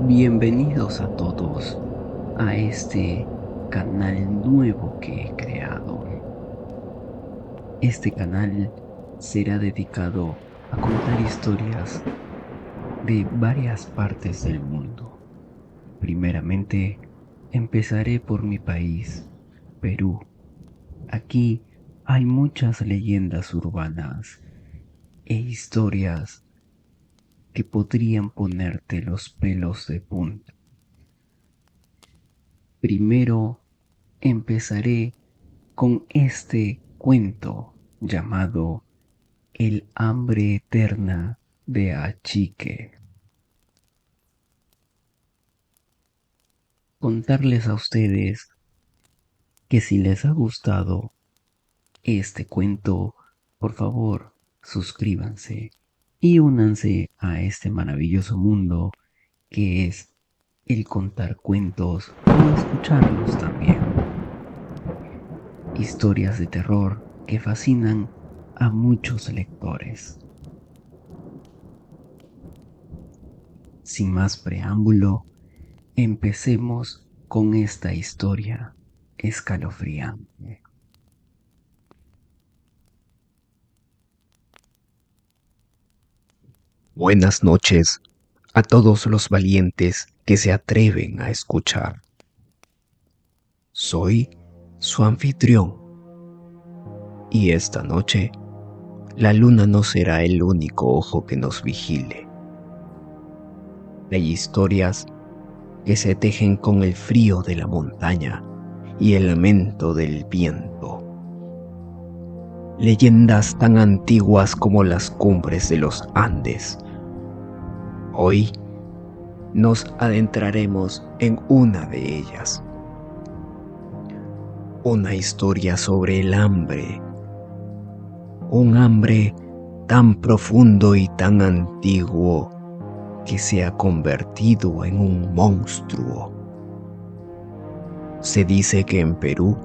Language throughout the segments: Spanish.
Bienvenidos a todos a este canal nuevo que he creado. Este canal será dedicado a contar historias de varias partes del mundo. Primeramente, empezaré por mi país, Perú. Aquí hay muchas leyendas urbanas e historias que podrían ponerte los pelos de punta. Primero empezaré con este cuento llamado El hambre eterna de Achique. Contarles a ustedes que si les ha gustado este cuento, por favor, suscríbanse y únanse a este maravilloso mundo que es el contar cuentos o escucharlos también. Historias de terror que fascinan a muchos lectores. Sin más preámbulo, empecemos con esta historia escalofriante. Buenas noches a todos los valientes que se atreven a escuchar. Soy su anfitrión y esta noche la luna no será el único ojo que nos vigile. Hay historias que se tejen con el frío de la montaña y el lamento del viento. Leyendas tan antiguas como las cumbres de los Andes. Hoy nos adentraremos en una de ellas. Una historia sobre el hambre. Un hambre tan profundo y tan antiguo que se ha convertido en un monstruo. Se dice que en Perú,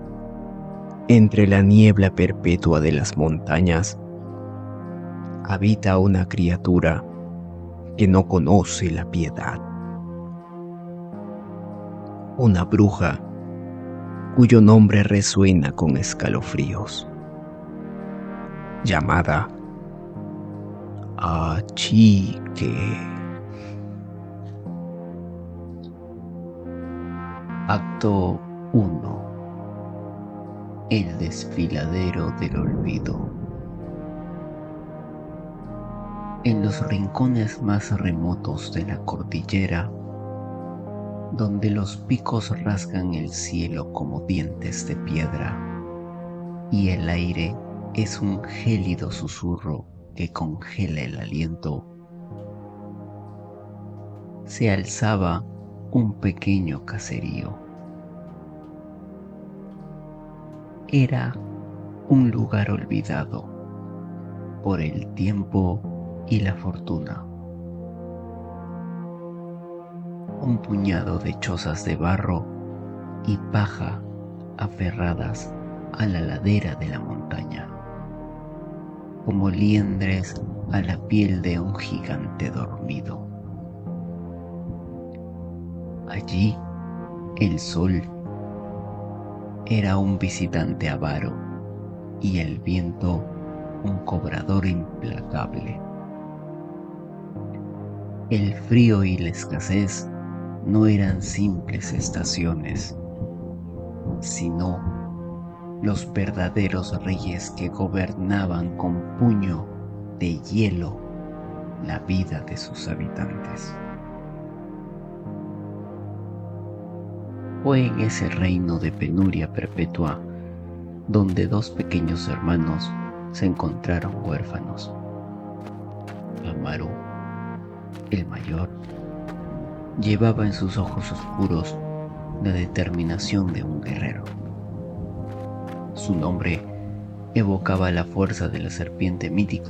entre la niebla perpetua de las montañas, habita una criatura que no conoce la piedad. Una bruja cuyo nombre resuena con escalofríos, llamada Achique. Acto 1. El desfiladero del olvido. En los rincones más remotos de la cordillera, donde los picos rasgan el cielo como dientes de piedra y el aire es un gélido susurro que congela el aliento, se alzaba un pequeño caserío. Era un lugar olvidado por el tiempo y la fortuna. Un puñado de chozas de barro y paja aferradas a la ladera de la montaña, como liendres a la piel de un gigante dormido. Allí, el sol era un visitante avaro y el viento un cobrador implacable. El frío y la escasez no eran simples estaciones, sino los verdaderos reyes que gobernaban con puño de hielo la vida de sus habitantes. Fue en ese reino de penuria perpetua donde dos pequeños hermanos se encontraron huérfanos. Amaru, el mayor, llevaba en sus ojos oscuros la determinación de un guerrero. Su nombre evocaba la fuerza de la serpiente mítica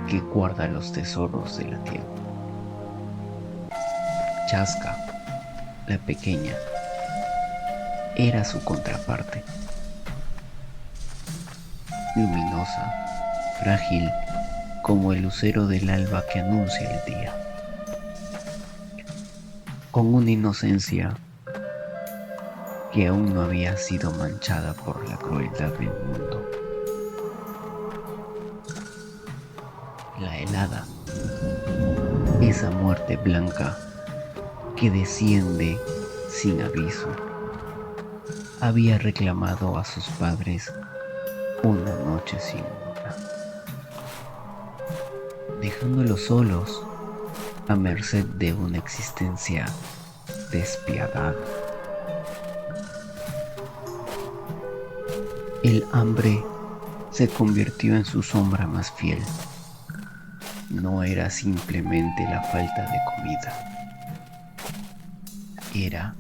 que guarda los tesoros de la tierra. Chasca, la pequeña, era su contraparte. Luminosa, frágil, como el lucero del alba que anuncia el día. con una inocencia que aún no había sido manchada por la crueldad del mundo. La helada, esa muerte blanca que desciende sin aviso, había reclamado a sus padres una noche sin luna, dejándolos solos a merced de una existencia despiadada. El hambre se convirtió en su sombra más fiel. No era simplemente la falta de comida, era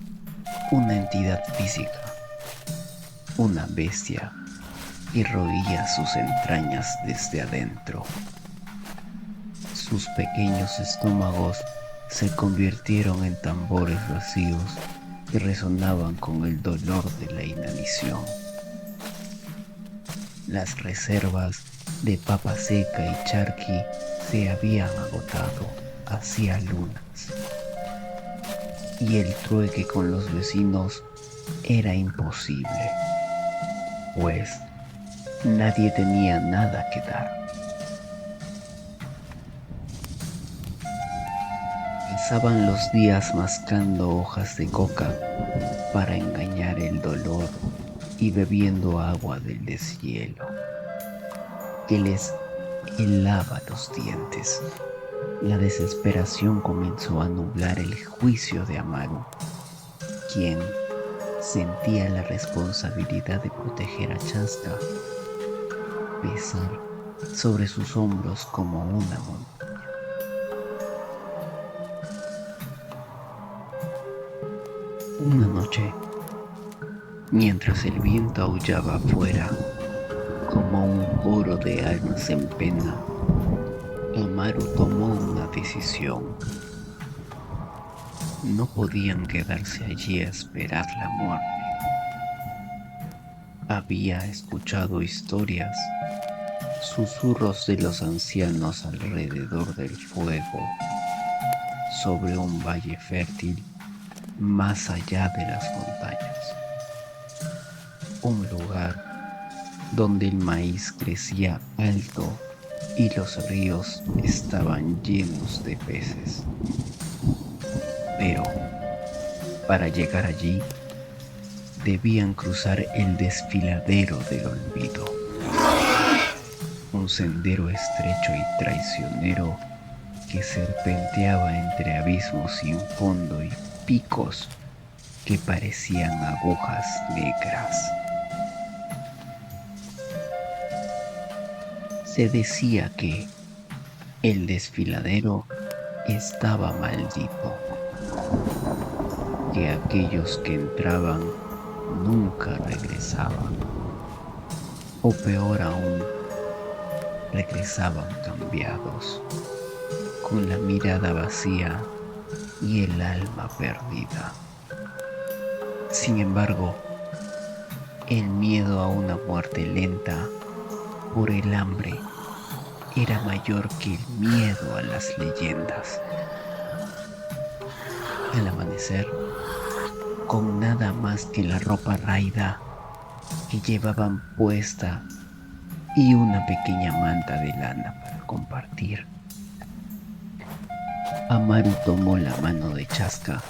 una entidad física, una bestia que roía sus entrañas desde adentro. Sus pequeños estómagos se convirtieron en tambores vacíos que resonaban con el dolor de la inanición. Las reservas de papa seca y charqui se habían agotado hacía lunas, y el trueque con los vecinos era imposible, pues nadie tenía nada que dar. Pasaban los días mascando hojas de coca para engañar el dolor y bebiendo agua del deshielo que les helaba los dientes. La desesperación comenzó a nublar el juicio de Amaru, quien sentía la responsabilidad de proteger a Chaska, pesar sobre sus hombros como una montaña. Una noche, mientras el viento aullaba afuera como un coro de almas en pena, Amaru tomó una decisión. No podían quedarse allí a esperar la muerte. Había escuchado historias, susurros de los ancianos alrededor del fuego, sobre un valle fértil más allá de las montañas. Un lugar donde el maíz crecía alto y los ríos estaban llenos de peces. Pero para llegar allí debían cruzar el desfiladero del olvido, un sendero estrecho y traicionero que serpenteaba entre abismos sin fondo y picos que parecían agujas negras. Se decía que el desfiladero estaba maldito, que aquellos que entraban nunca regresaban, o peor aún, regresaban cambiados, con la mirada vacía y el alma perdida. Sin embargo, el miedo a una muerte lenta por el hambre era mayor que el miedo a las leyendas. Al amanecer, con nada más que la ropa raída que llevaban puesta y una pequeña manta de lana para compartir, Amaru tomó la mano de Chaska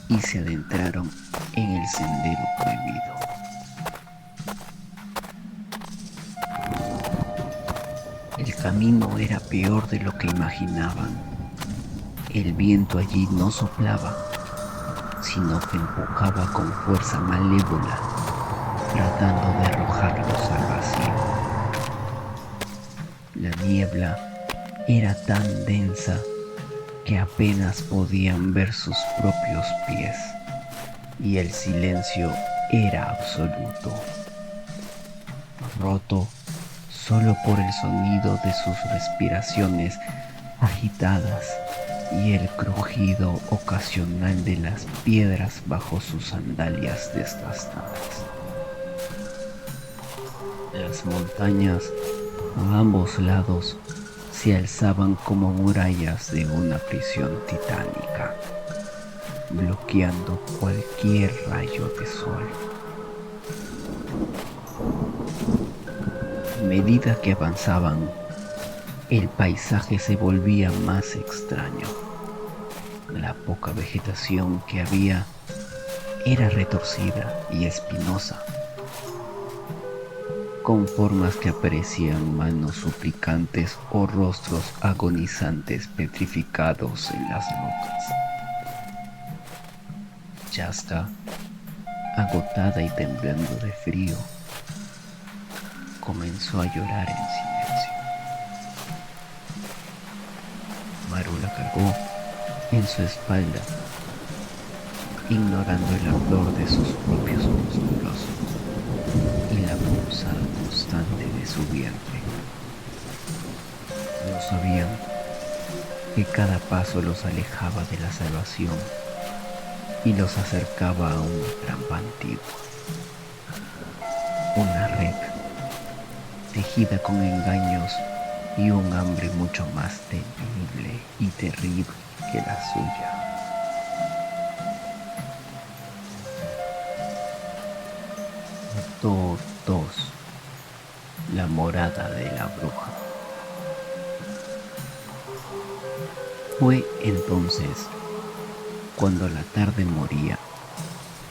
y se adentraron en el sendero prohibido. El camino era peor de lo que imaginaban. El viento allí no soplaba, sino que empujaba con fuerza malévola, tratando de arrojarlos al vacío. La niebla era tan densa que apenas podían ver sus propios pies, y el silencio era absoluto, roto solo por el sonido de sus respiraciones agitadas y el crujido ocasional de las piedras bajo sus sandalias desgastadas. Las montañas a ambos lados se alzaban como murallas de una prisión titánica. bloqueando cualquier rayo de sol. A medida que avanzaban, el paisaje se volvía más extraño. La poca vegetación que había era retorcida y espinosa, con formas que parecían manos suplicantes o rostros agonizantes petrificados en las rocas. Chaska, agotada y temblando de frío, comenzó a llorar en silencio. Maru la cargó en su espalda, ignorando el ardor de sus propios músculos y la pulsada constante de su vientre. No sabían que cada paso los alejaba de la salvación y los acercaba a una trampa antigua, una red tejida con engaños y un hambre mucho más temible y terrible que la suya. Acto 2. La morada de la bruja. Fue entonces cuando la tarde moría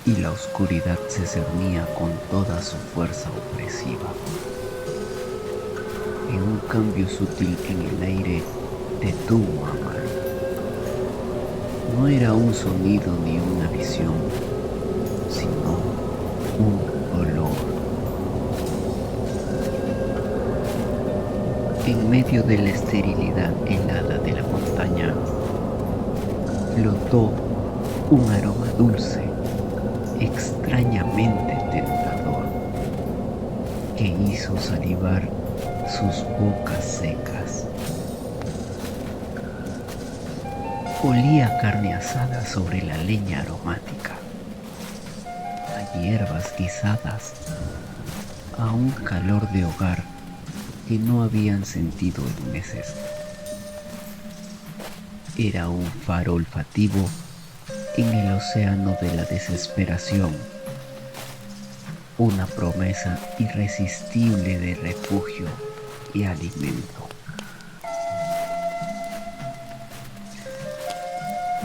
y la oscuridad se cernía con toda su fuerza opresiva. En un cambio sutil en el aire detuvo a Maru. No era un sonido ni una visión, sino un olor. En medio de la esterilidad helada de la montaña, flotó un aroma dulce, extrañamente tentador, que hizo salivar sus bocas secas. Olía a carne asada sobre la leña aromática, a hierbas guisadas, a un calor de hogar que no habían sentido en meses. Era un faro olfativo en el océano de la desesperación, una promesa irresistible de refugio y alimento.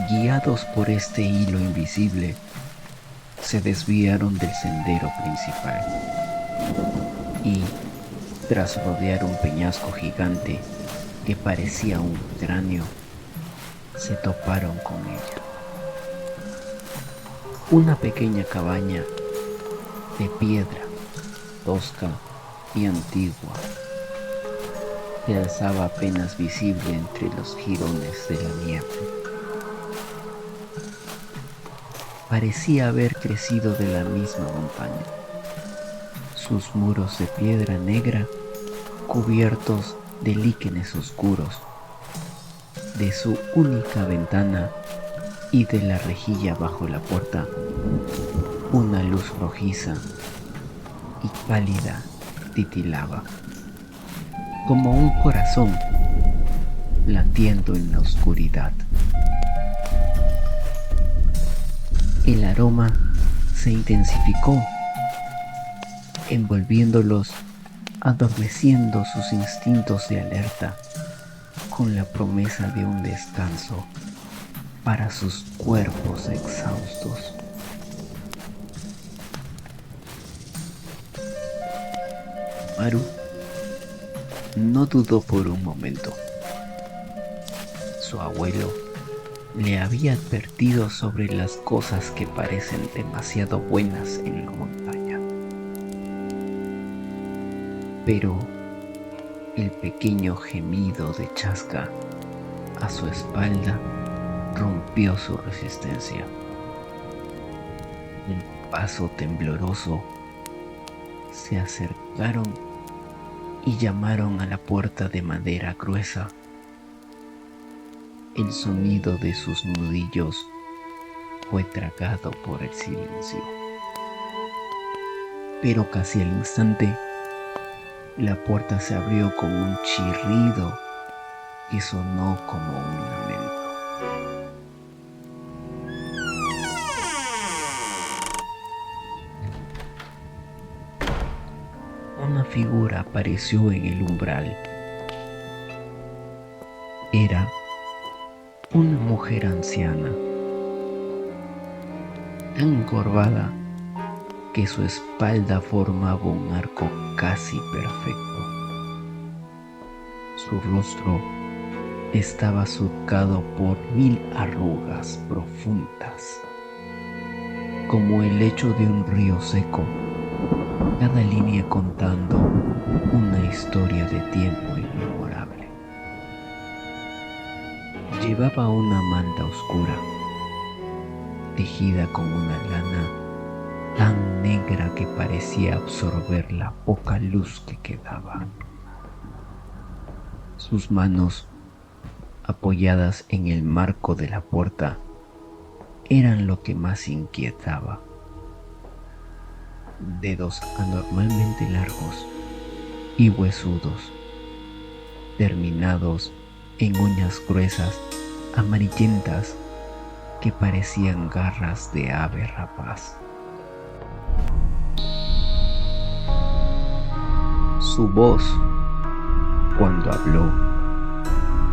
Guiados por este hilo invisible, se desviaron del sendero principal y, tras rodear un peñasco gigante que parecía un cráneo, se toparon con ella. Una pequeña cabaña de piedra, tosca y antigua, se alzaba apenas visible entre los jirones de la nieve. Parecía haber crecido de la misma montaña, sus muros de piedra negra cubiertos de líquenes oscuros, de su única ventana y de la rejilla bajo la puerta, una luz rojiza y pálida titilaba, como un corazón latiendo en la oscuridad. El aroma se intensificó, envolviéndolos, adormeciendo sus instintos de alerta con la promesa de un descanso para sus cuerpos exhaustos. Maru no dudó por un momento. Su abuelo le había advertido sobre las cosas que parecen demasiado buenas en la montaña. Pero el pequeño gemido de Chaska a su espalda rompió su resistencia. Un paso tembloroso, se acercaron y llamaron a la puerta de madera gruesa. El sonido de sus nudillos fue tragado por el silencio. Pero casi al instante, la puerta se abrió con un chirrido que sonó como un lamento. figura apareció en el umbral. Era una mujer anciana, tan encorvada que su espalda formaba un arco casi perfecto. Su rostro estaba surcado por 1000 arrugas profundas, como el lecho de un río seco, cada línea contando una historia de tiempo inmemorable. Llevaba una manta oscura, tejida con una lana tan negra que parecía absorber la poca luz que quedaba. Sus manos, apoyadas en el marco de la puerta, eran lo que más inquietaba. Dedos anormalmente largos y huesudos, terminados en uñas gruesas amarillentas que parecían garras de ave rapaz. Su voz, cuando habló,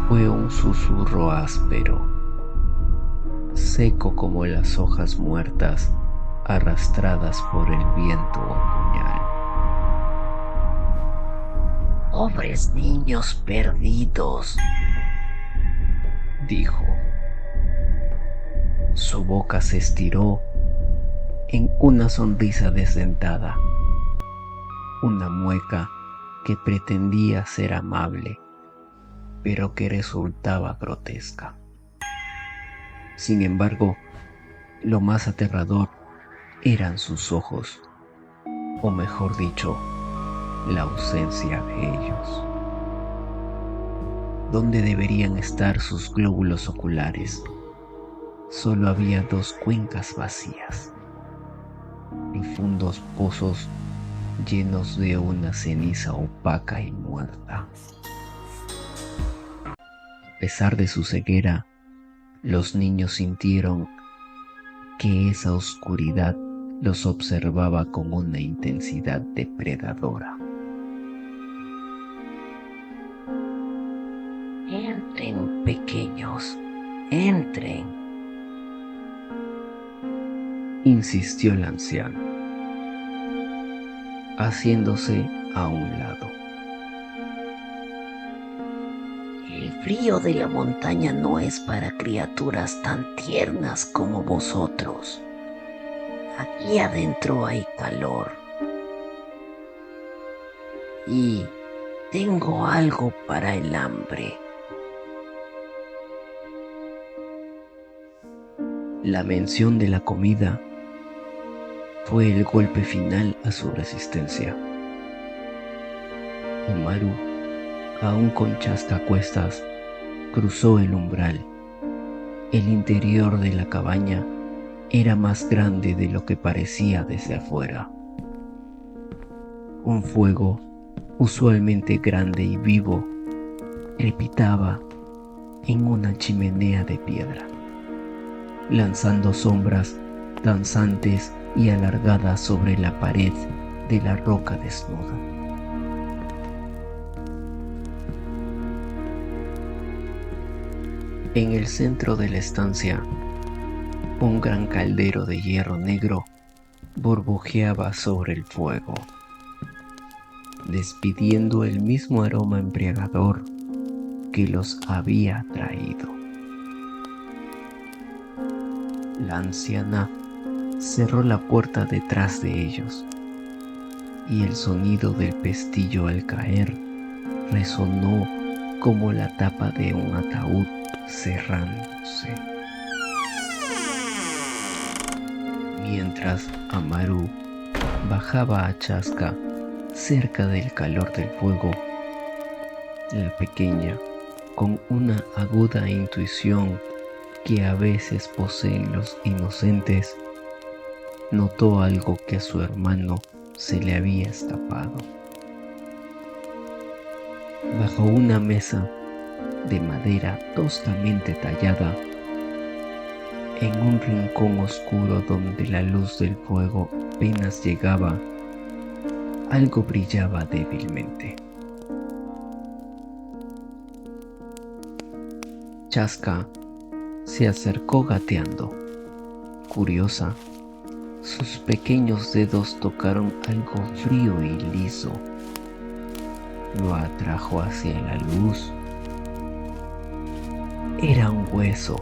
fue un susurro áspero, seco como las hojas muertas arrastradas por el viento otoñal. «Pobres niños perdidos», dijo. Su boca se estiró en una sonrisa desdentada, una mueca que pretendía ser amable, pero que resultaba grotesca. Sin embargo, lo más aterrador eran sus ojos, o mejor dicho, la ausencia de ellos. ¿Dónde deberían estar sus glóbulos oculares? Solo había 2 cuencas vacías, profundos pozos llenos de una ceniza opaca y muerta. A pesar de su ceguera, los niños sintieron que esa oscuridad los observaba con una intensidad depredadora. «Entren, pequeños, entren», insistió el anciano, haciéndose a un lado. «El frío de la montaña no es para criaturas tan tiernas como vosotros. Aquí adentro hay calor. Y tengo algo para el hambre». La mención de la comida fue el golpe final a su resistencia. Maru, aún con chascacuestas, cruzó el umbral. El interior de la cabaña era más grande de lo que parecía desde afuera. Un fuego, usualmente grande y vivo, crepitaba en una chimenea de piedra, lanzando sombras danzantes y alargadas sobre la pared de la roca desnuda. En el centro de la estancia, un gran caldero de hierro negro burbujeaba sobre el fuego, despidiendo el mismo aroma embriagador que los había traído. La anciana cerró la puerta detrás de ellos, y el sonido del pestillo al caer resonó como la tapa de un ataúd cerrándose. Mientras Amaru bajaba a Chasca cerca del calor del fuego, la pequeña, con una aguda intuición que a veces poseen los inocentes, notó algo que a su hermano se le había escapado. Bajo una mesa de madera toscamente tallada, en un rincón oscuro donde la luz del fuego apenas llegaba, algo brillaba débilmente. Chaska se acercó gateando. Curiosa, sus pequeños dedos tocaron algo frío y liso. Lo atrajo hacia la luz. Era un hueso,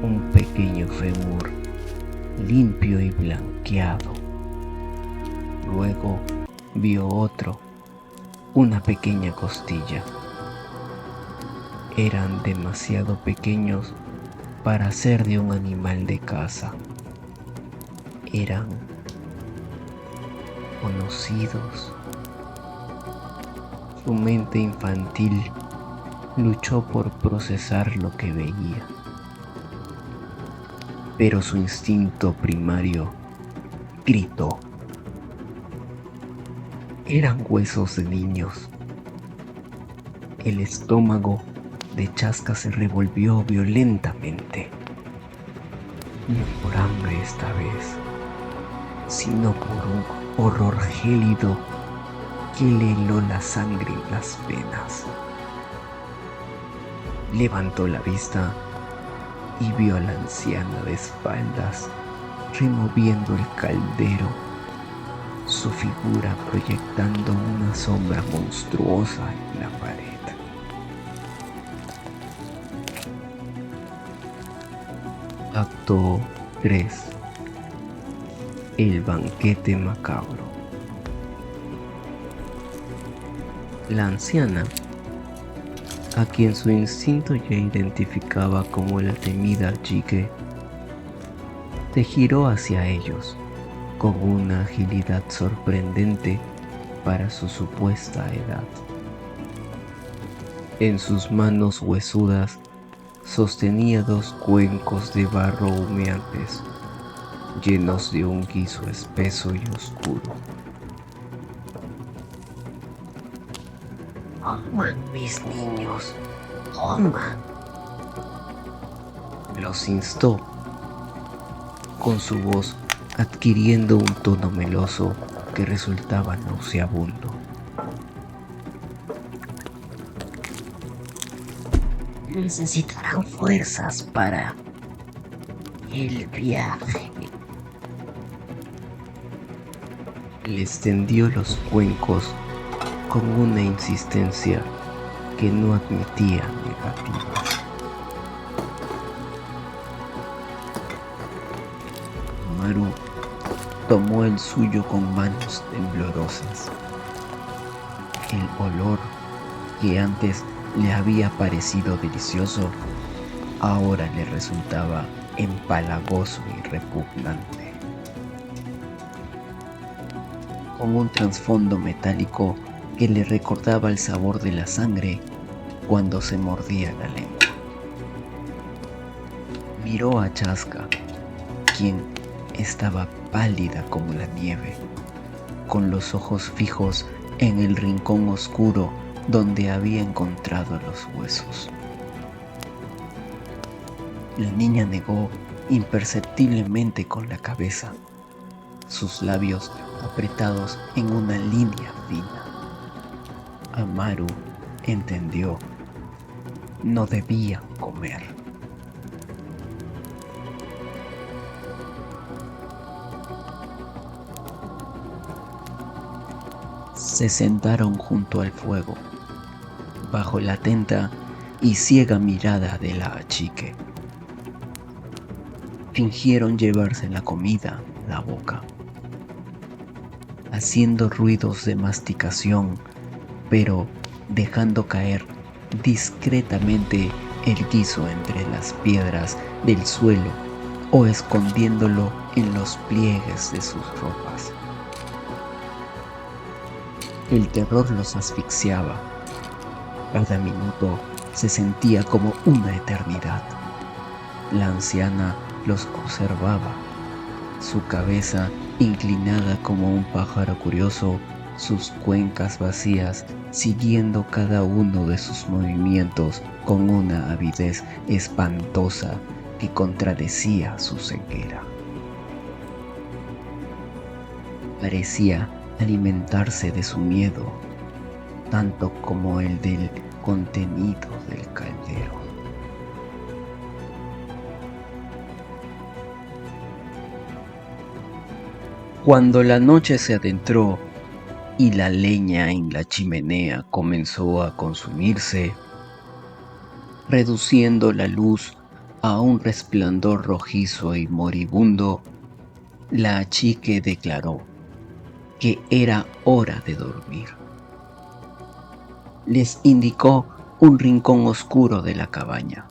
un pequeño fémur, limpio y blanqueado. Luego vio otro, una pequeña costilla. Eran demasiado pequeños para ser de un animal de caza. Eran conocidos. Su mente infantil luchó por procesar lo que veía, pero su instinto primario gritó. Eran huesos de niños. El estómago de Chaska se revolvió violentamente. No por hambre esta vez, sino por un horror gélido que le heló la sangre en las venas. Levantó la vista y vio a la anciana de espaldas removiendo el caldero, su figura proyectando una sombra monstruosa en la pared. Acto 3. El banquete macabro. La anciana, a quien su instinto ya identificaba como la temida Jike, se giró hacia ellos con una agilidad sorprendente para su supuesta edad. En sus manos huesudas sostenía 2 cuencos de barro humeantes, llenos de un guiso espeso y oscuro. «Coman, mis niños, coman», los instó, con su voz adquiriendo un tono meloso que resultaba nauseabundo. «Necesitarán fuerzas para el viaje». Les tendió los cuencos con una insistencia que no admitía negativas. Maru tomó el suyo con manos temblorosas. El olor que antes le había parecido delicioso, ahora le resultaba empalagoso y repugnante. Con un trasfondo metálico que le recordaba el sabor de la sangre cuando se mordía la lengua. Miró a Chaska, quien estaba pálida como la nieve, con los ojos fijos en el rincón oscuro donde había encontrado los huesos. La niña negó imperceptiblemente con la cabeza, sus labios apretados en una línea fina. Amaru entendió, no debían comer. Se sentaron junto al fuego, bajo la atenta y ciega mirada de la achique. Fingieron llevarse la comida a la boca, haciendo ruidos de masticación, pero dejando caer discretamente el guiso entre las piedras del suelo o escondiéndolo en los pliegues de sus ropas. El terror los asfixiaba. Cada minuto se sentía como una eternidad. La anciana los observaba, su cabeza inclinada como un pájaro curioso, sus cuencas vacías siguiendo cada uno de sus movimientos con una avidez espantosa que contradecía su ceguera. Parecía alimentarse de su miedo, tanto como el del contenido del caldero. Cuando la noche se adentró y la leña en la chimenea comenzó a consumirse, reduciendo la luz a un resplandor rojizo y moribundo, la achique declaró que era hora de dormir. Les indicó un rincón oscuro de la cabaña,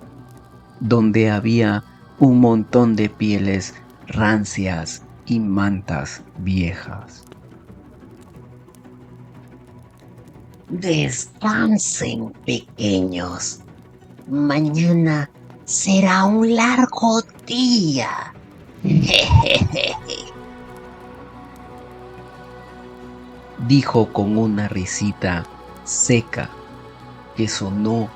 donde había un montón de pieles rancias y mantas viejas. Descansen, pequeños. Mañana será un largo día. Dijo con una risita seca que sonó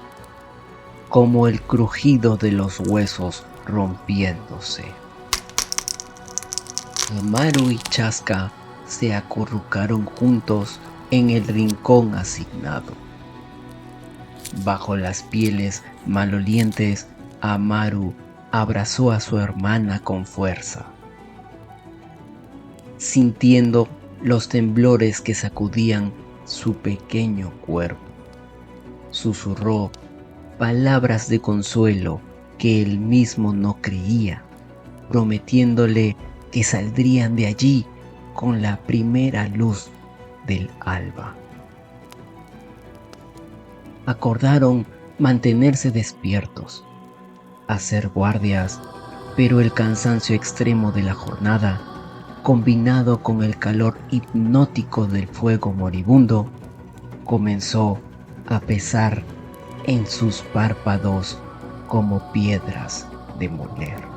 como el crujido de los huesos rompiéndose. Amaru y Chasca se acurrucaron juntos en el rincón asignado. Bajo las pieles malolientes, Amaru abrazó a su hermana con fuerza. Sintiendo los temblores que sacudían su pequeño cuerpo, susurró palabras de consuelo que él mismo no creía, prometiéndole que saldrían de allí con la primera luz del alba. Acordaron mantenerse despiertos, hacer guardias, pero el cansancio extremo de la jornada, combinado con el calor hipnótico del fuego moribundo, comenzó a pesar en sus párpados como piedras de moler.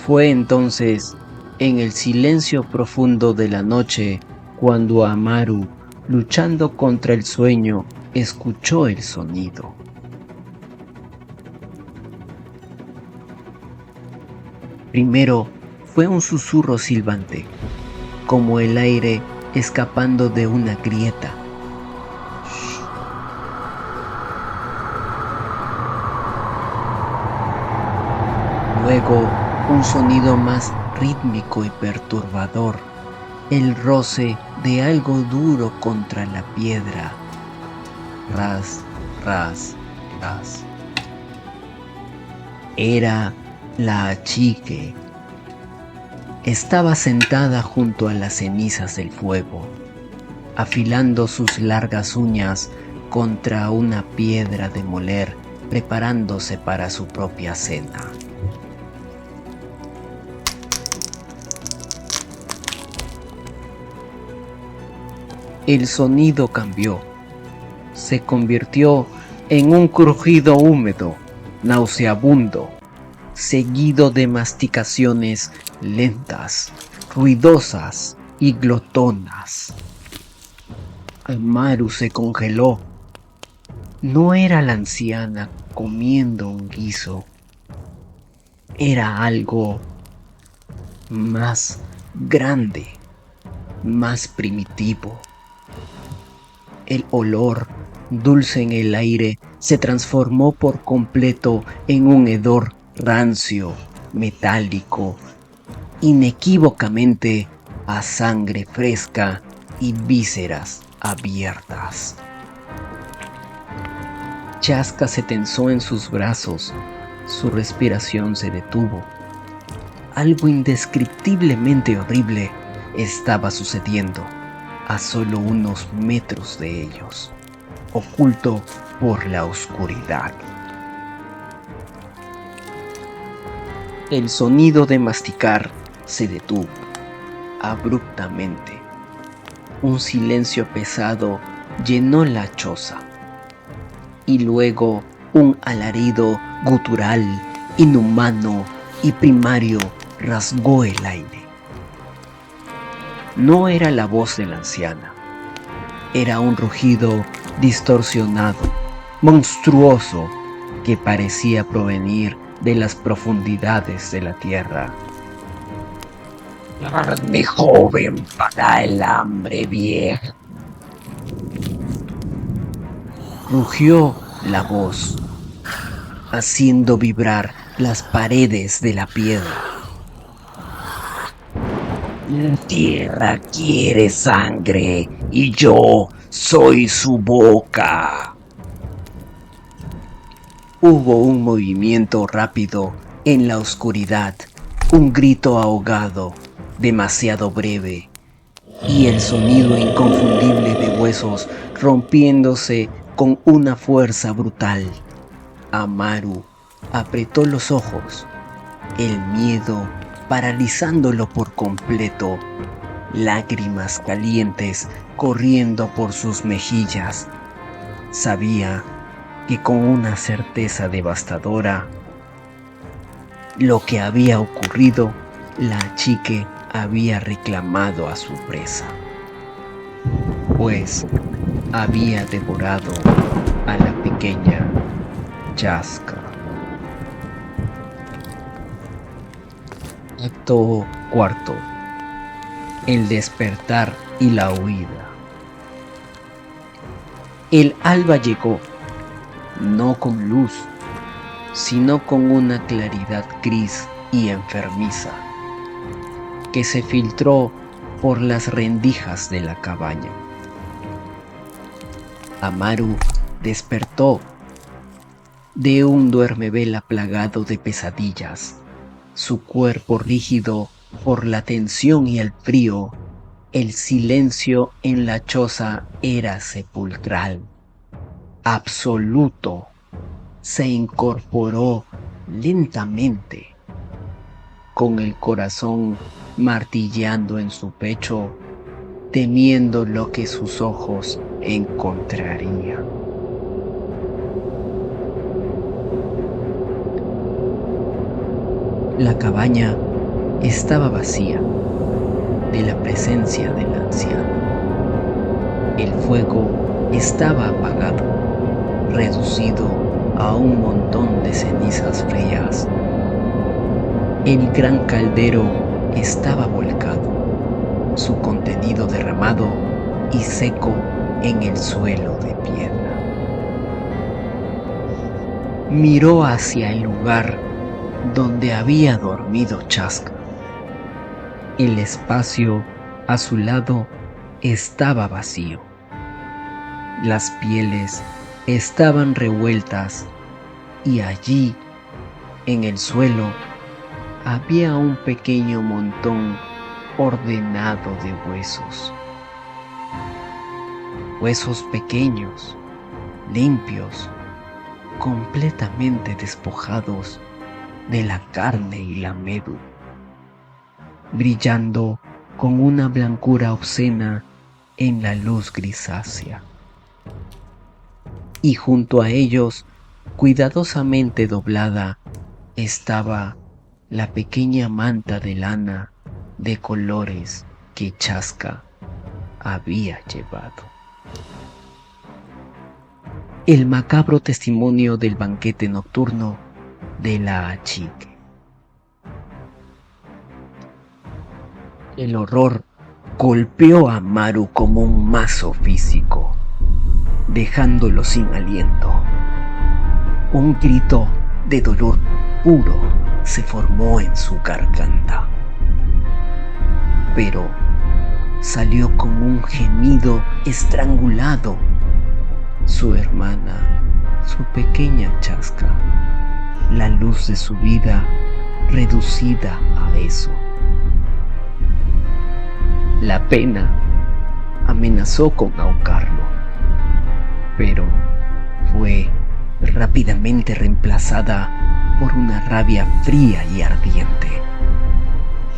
Fue entonces, en el silencio profundo de la noche, cuando Amaru, luchando contra el sueño, escuchó el sonido. Primero fue un susurro silbante, como el aire escapando de una grieta. Luego, un sonido más rítmico y perturbador, el roce de algo duro contra la piedra. Ras, ras, ras. Era la achique. Estaba sentada junto a las cenizas del fuego, afilando sus largas uñas contra una piedra de moler, preparándose para su propia cena. El sonido cambió. Se convirtió en un crujido húmedo, nauseabundo, seguido de masticaciones lentas, ruidosas y glotonas. Amaru se congeló. No era la anciana comiendo un guiso. Era algo más grande, más primitivo. El olor dulce en el aire se transformó por completo en un hedor rancio, metálico, inequívocamente a sangre fresca y vísceras abiertas. Chasca se tensó en sus brazos, su respiración se detuvo. Algo indescriptiblemente horrible estaba sucediendo a solo unos metros de ellos, oculto por la oscuridad. El sonido de masticar se detuvo abruptamente. Un silencio pesado llenó la choza y luego un alarido gutural, inhumano y primario rasgó el aire. No era la voz de la anciana, era un rugido distorsionado, monstruoso, que parecía provenir de las profundidades de la tierra. Carne joven para el hambre vieja. Rugió la voz, haciendo vibrar las paredes de la piedra. La tierra quiere sangre y yo soy su boca. Hubo un movimiento rápido en la oscuridad, un grito ahogado, demasiado breve, y el sonido inconfundible de huesos rompiéndose con una fuerza brutal. Amaru apretó los ojos, el miedo paralizándolo por completo, lágrimas calientes corriendo por sus mejillas. Sabía que con una certeza devastadora, lo que había ocurrido, la chique había reclamado a su presa, pues había devorado a la pequeña Chaska. Acto cuarto. El despertar y la huida. El alba llegó, no con luz, sino con una claridad gris y enfermiza, que se filtró por las rendijas de la cabaña. Amaru despertó de un duermevela plagado de pesadillas, su cuerpo rígido por la tensión y el frío. El silencio en la choza era sepulcral, absoluto. Se incorporó lentamente, con el corazón martilleando en su pecho, temiendo lo que sus ojos encontrarían. La cabaña estaba vacía de la presencia del anciano. El fuego estaba apagado, reducido a un montón de cenizas frías. El gran caldero estaba volcado, su contenido derramado y seco en el suelo de piedra. Miró hacia el lugar donde había dormido Chaska. El espacio a su lado estaba vacío. Las pieles estaban revueltas y allí, en el suelo, había un pequeño montón ordenado de huesos. Huesos pequeños, limpios, completamente despojados de la carne y la médula, brillando con una blancura obscena en la luz grisácea. Y junto a ellos, cuidadosamente doblada, estaba la pequeña manta de lana de colores que Chaska había llevado. El macabro testimonio del banquete nocturno de la Achique. El horror golpeó a Maru como un mazo físico, dejándolo sin aliento. Un grito de dolor puro se formó en su garganta, pero salió como un gemido estrangulado. Su hermana, su pequeña Chaska, la luz de su vida reducida a eso. La pena amenazó con ahogarlo, pero fue rápidamente reemplazada por una rabia fría y ardiente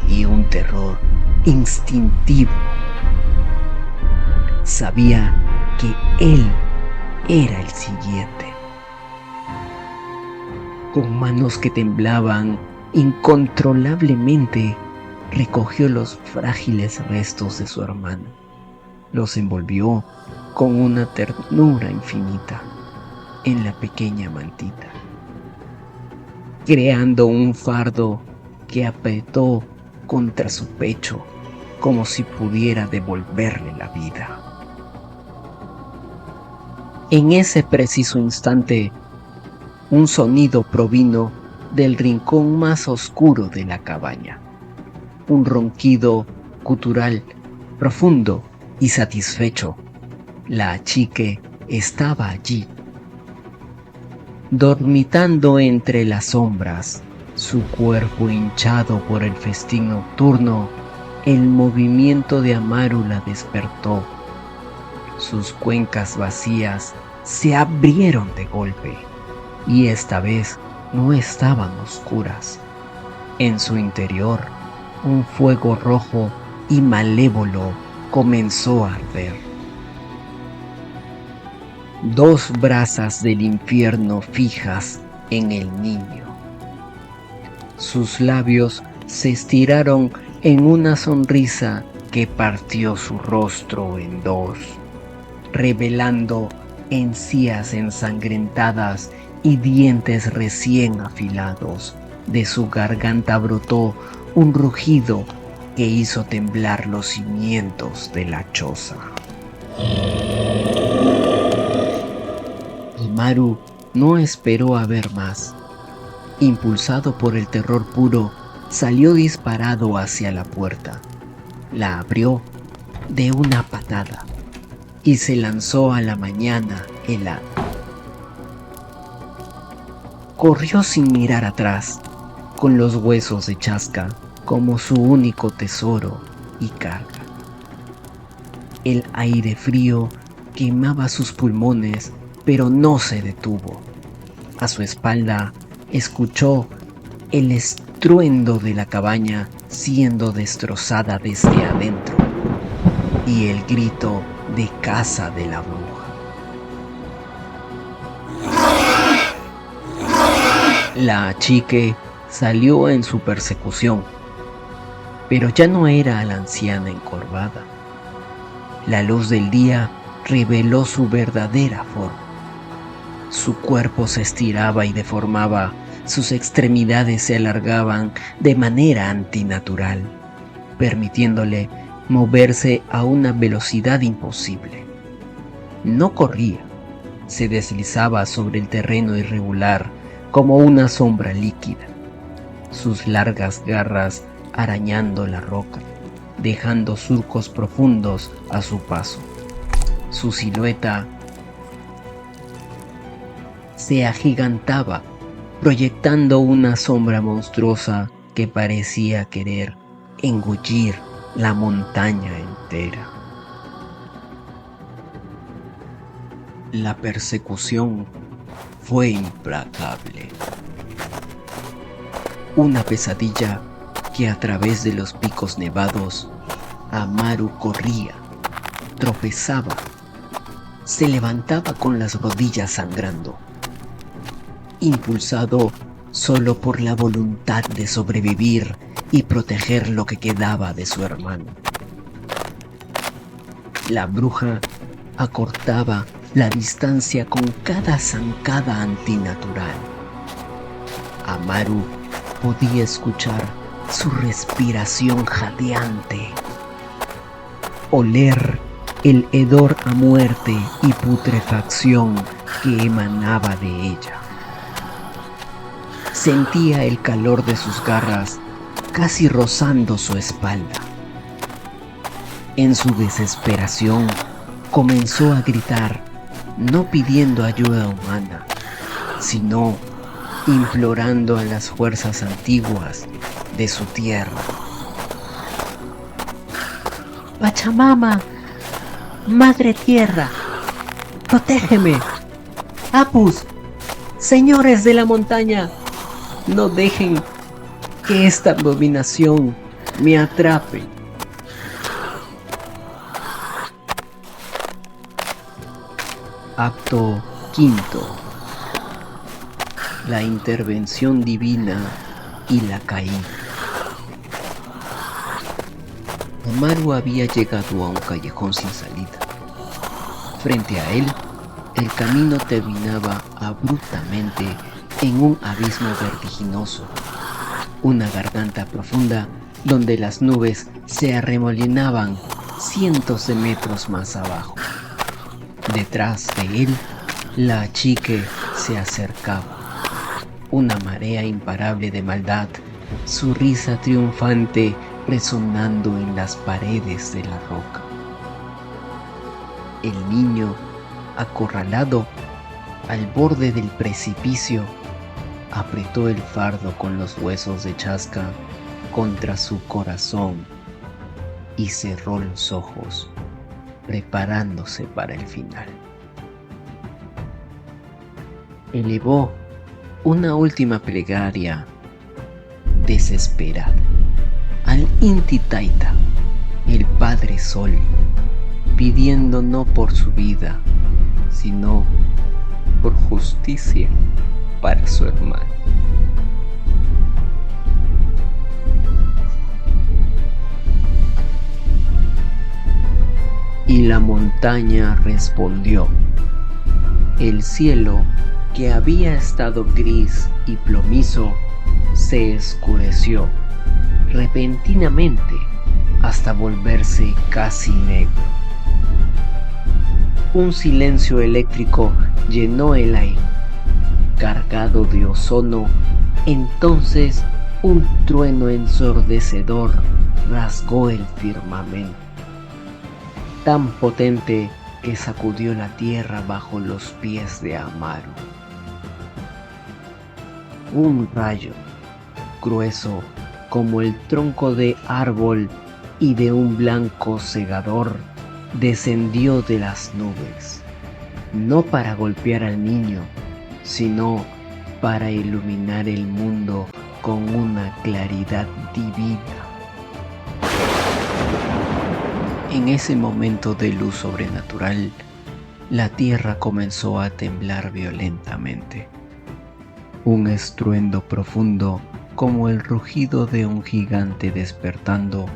y un terror instintivo. Sabía que él era el siguiente. Con manos que temblaban incontrolablemente, recogió los frágiles restos de su hermano, los envolvió con una ternura infinita en la pequeña mantita, creando un fardo que apretó contra su pecho como si pudiera devolverle la vida. En ese preciso instante, un sonido provino del rincón más oscuro de la cabaña. Un ronquido gutural, profundo y satisfecho. La chique estaba allí, dormitando entre las sombras, su cuerpo hinchado por el festín nocturno. El movimiento de Amaru la despertó. Sus cuencas vacías se abrieron de golpe, y esta vez no estaban oscuras. En su interior, un fuego rojo y malévolo comenzó a arder. Dos brasas del infierno fijas en el niño. Sus labios se estiraron en una sonrisa que partió su rostro en dos, revelando encías ensangrentadas y dientes recién afilados. De su garganta brotó un rugido que hizo temblar los cimientos de la choza. Amaru no esperó a ver más. Impulsado por el terror puro, salió disparado hacia la puerta. La abrió de una patada y se lanzó a la mañana helada. Corrió sin mirar atrás, con los huesos de Chasca como su único tesoro y carga. El aire frío quemaba sus pulmones, pero no se detuvo. A su espalda escuchó el estruendo de la cabaña siendo destrozada desde adentro y el grito de caza de la bruja. La chique salió en su persecución, pero ya no era la anciana encorvada. La luz del día reveló su verdadera forma. Su cuerpo se estiraba y deformaba, sus extremidades se alargaban de manera antinatural, permitiéndole moverse a una velocidad imposible. No corría, se deslizaba sobre el terreno irregular como una sombra líquida, sus largas garras arañando la roca, dejando surcos profundos a su paso. Su silueta se agigantaba, proyectando una sombra monstruosa que parecía querer engullir la montaña entera. La persecución fue implacable. Una pesadilla que a través de los picos nevados, Amaru corría, tropezaba, se levantaba con las rodillas sangrando, impulsado solo por la voluntad de sobrevivir y proteger lo que quedaba de su hermano. La bruja acortaba la distancia con cada zancada antinatural. Amaru podía escuchar su respiración jadeante, oler el hedor a muerte y putrefacción que emanaba de ella. Sentía el calor de sus garras casi rozando su espalda. En su desesperación comenzó a gritar, no pidiendo ayuda humana, sino implorando a las fuerzas antiguas de su tierra. Pachamama, Madre Tierra, protégeme. Apus, señores de la montaña, no dejen que esta abominación me atrape. Acto quinto. La intervención divina y la caída. Amaru había llegado a un callejón sin salida. Frente a él, el camino terminaba abruptamente en un abismo vertiginoso. Una garganta profunda donde las nubes se arremolinaban cientos de metros más abajo. Detrás de él, la chique se acercaba, una marea imparable de maldad, su risa triunfante resonando en las paredes de la roca. El niño, acorralado al borde del precipicio, apretó el fardo con los huesos de Chaska contra su corazón y cerró los ojos, preparándose para el final. Elevó una última plegaria desesperada al Inti Taita, el Padre Sol, pidiendo no por su vida, sino por justicia para su hermano. Y la montaña respondió. El cielo, que había estado gris y plomizo, se oscureció repentinamente hasta volverse casi negro. Un silencio eléctrico llenó el aire, cargado de ozono. Entonces un trueno ensordecedor rasgó el firmamento, tan potente que sacudió la tierra bajo los pies de Amaru. Un rayo, grueso como el tronco de árbol y de un blanco cegador, descendió de las nubes, no para golpear al niño, sino para iluminar el mundo con una claridad divina. En ese momento de luz sobrenatural, la tierra comenzó a temblar violentamente. Un estruendo profundo, como el rugido de un gigante despertando,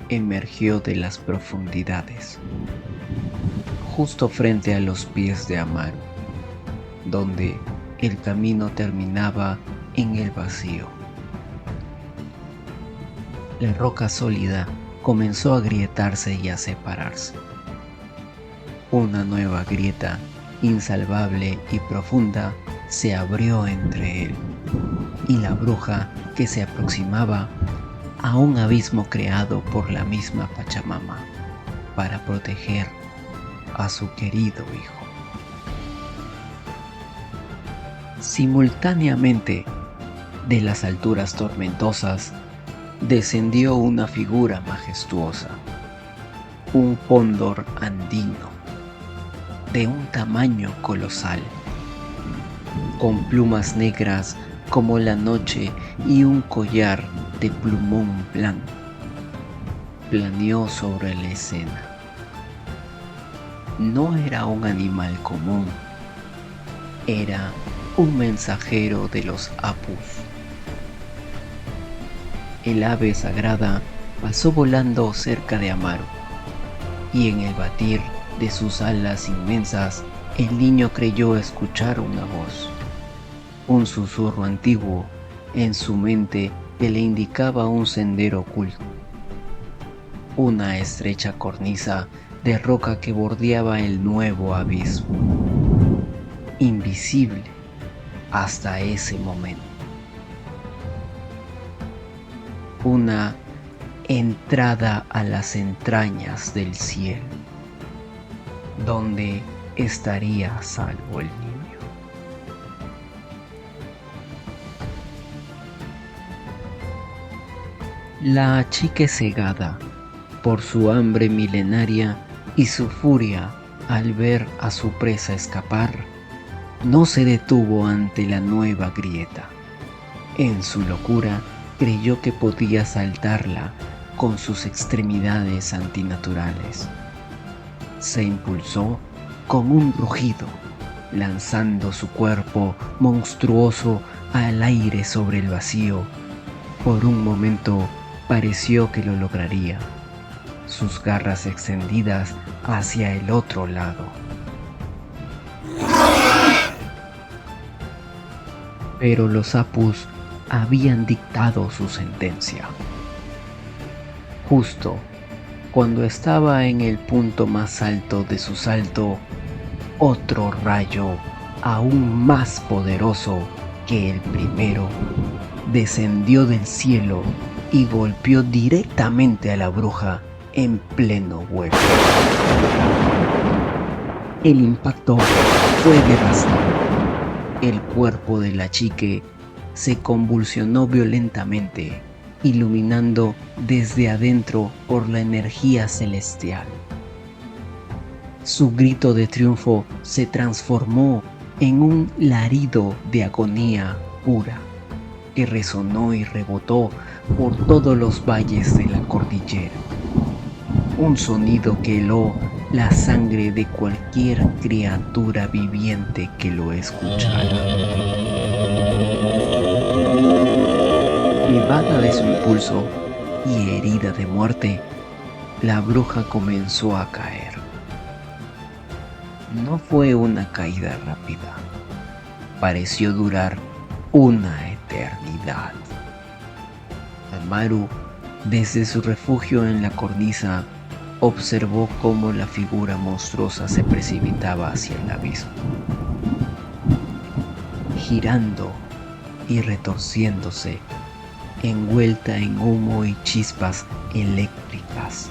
emergió de las profundidades, justo frente a los pies de Amaru, donde el camino terminaba en el vacío. La roca sólida comenzó a agrietarse y a separarse. Una nueva grieta, insalvable y profunda, se abrió entre él y la bruja que se aproximaba a un abismo creado por la misma Pachamama para proteger a su querido hijo. Simultáneamente, de las alturas tormentosas, descendió una figura majestuosa, un cóndor andino, de un tamaño colosal, con plumas negras como la noche y un collar de plumón blanco. Planeó sobre la escena. No era un animal común, era un mensajero de los Apus. El ave sagrada pasó volando cerca de Amaru, y en el batir de sus alas inmensas, el niño creyó escuchar una voz, un susurro antiguo en su mente que le indicaba un sendero oculto, una estrecha cornisa de roca que bordeaba el nuevo abismo, invisible hasta ese momento. Una entrada a las entrañas del cielo, donde estaría a salvo el niño. La chique cegada por su hambre milenaria y su furia al ver a su presa escapar, no se detuvo ante la nueva grieta. En su locura creyó que podía saltarla con sus extremidades antinaturales. Se impulsó con un rugido, lanzando su cuerpo monstruoso al aire sobre el vacío. Por un momento pareció que lo lograría, sus garras extendidas hacia el otro lado. Pero los Apus habían dictado su sentencia. Justo cuando estaba en el punto más alto de su salto, otro rayo aún más poderoso que el primero descendió del cielo y golpeó directamente a la bruja en pleno vuelo. El impacto fue devastador. El cuerpo de la chica se convulsionó violentamente, iluminando desde adentro por la energía celestial. Su grito de triunfo se transformó en un larido de agonía pura que resonó y rebotó por todos los valles de la cordillera. Un sonido que heló la sangre de cualquier criatura viviente que lo escuchara. Privada de su impulso y herida de muerte, la bruja comenzó a caer. No fue una caída rápida, pareció durar una eternidad. Amaru, desde su refugio en la cornisa, observó cómo la figura monstruosa se precipitaba hacia el abismo, girando y retorciéndose, envuelta en humo y chispas eléctricas.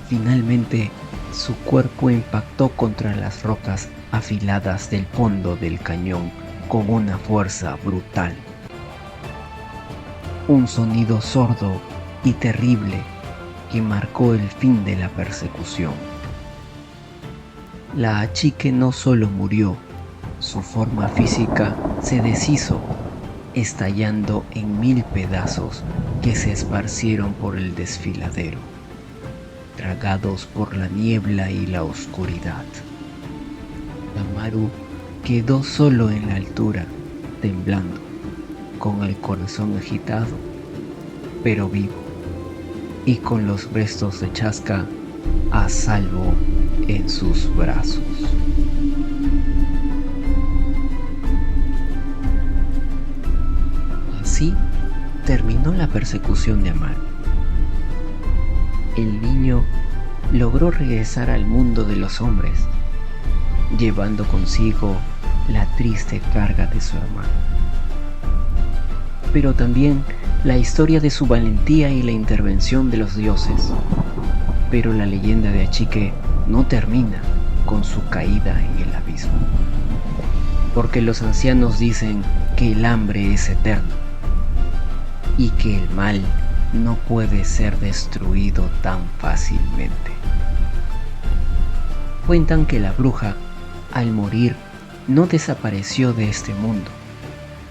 Finalmente, su cuerpo impactó contra las rocas afiladas del fondo del cañón con una fuerza brutal. Un sonido sordo y terrible que marcó el fin de la persecución. La achique no solo murió, su forma física se deshizo, estallando en 1000 pedazos que se esparcieron por el desfiladero, tragados por la niebla y la oscuridad. Amaru quedó solo en la altura, temblando, con el corazón agitado, pero vivo, y con los restos de Chasca a salvo en sus brazos. Así terminó la persecución de Amaru. El niño logró regresar al mundo de los hombres, llevando consigo la triste carga de su hermano, pero también la historia de su valentía y la intervención de los dioses. Pero la leyenda de Achique no termina con su caída en el abismo, porque los ancianos dicen que el hambre es eterno y que el mal no puede ser destruido tan fácilmente. Cuentan que la bruja, al morir, no desapareció de este mundo.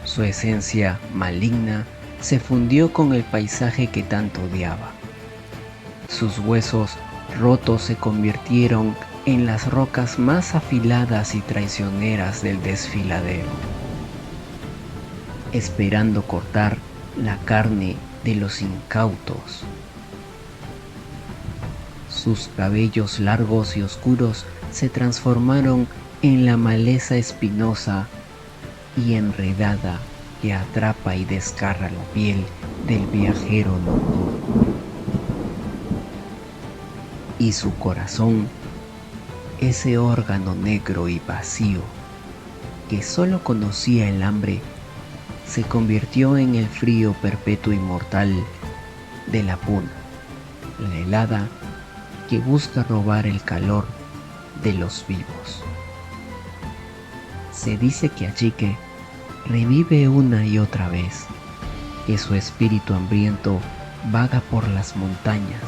Su esencia maligna se fundió con el paisaje que tanto odiaba. Sus huesos rotos se convirtieron en las rocas más afiladas y traicioneras del desfiladero, esperando cortar la carne de los incautos. Sus cabellos largos y oscuros se transformaron en la maleza espinosa y enredada que atrapa y desgarra la piel del viajero nocturno. Y su corazón, ese órgano negro y vacío que solo conocía el hambre, se convirtió en el frío perpetuo y mortal de la puna, la helada que busca robar el calor de los vivos. Se dice que Achique revive una y otra vez, que su espíritu hambriento vaga por las montañas,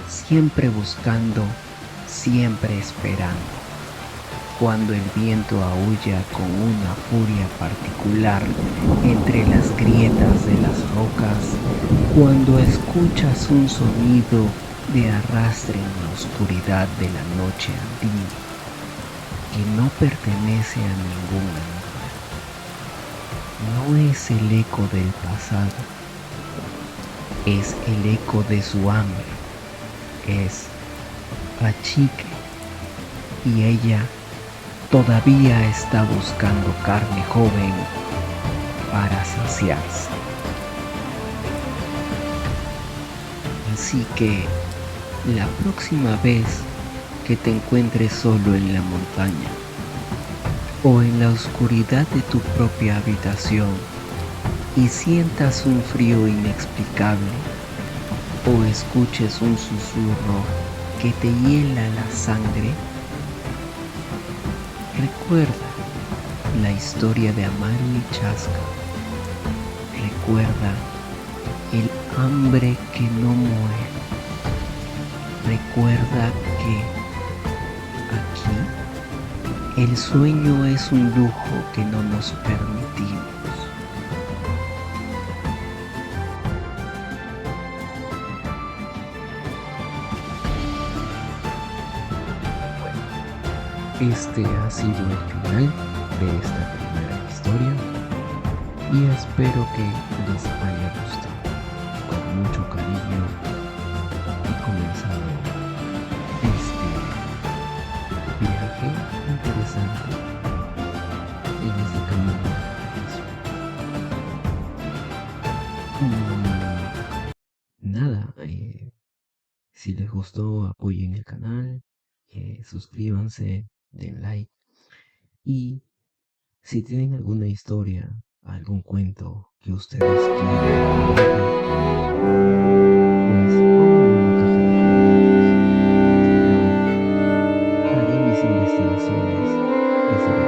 siempre buscando, siempre esperando. Cuando el viento aúlla con una furia particular entre las grietas de las rocas, cuando escuchas un sonido de arrastre en la oscuridad de la noche andina, que no pertenece a ningún animal. No es el eco del pasado, es el eco de su hambre, es Achique, y ella todavía está buscando carne joven para saciarse. Así que la próxima vez que te encuentres solo en la montaña o en la oscuridad de tu propia habitación y sientas un frío inexplicable o escuches un susurro que te hiela la sangre, recuerda la historia de Amaru y Chaska. Recuerda el hambre que no muere. Recuerda que aquí el sueño es un lujo que no nos permitimos. Este ha sido el final de esta primera historia y espero que les haya gustado. Con mucho cariño he comenzado este viaje interesante en este camino de nada, si les gustó apoyen el canal, suscríbanse, den like y si tienen alguna historia, algún cuento que ustedes quieran, pues pónganlo en la caja de comentarios. Yo haré mis investigaciones desde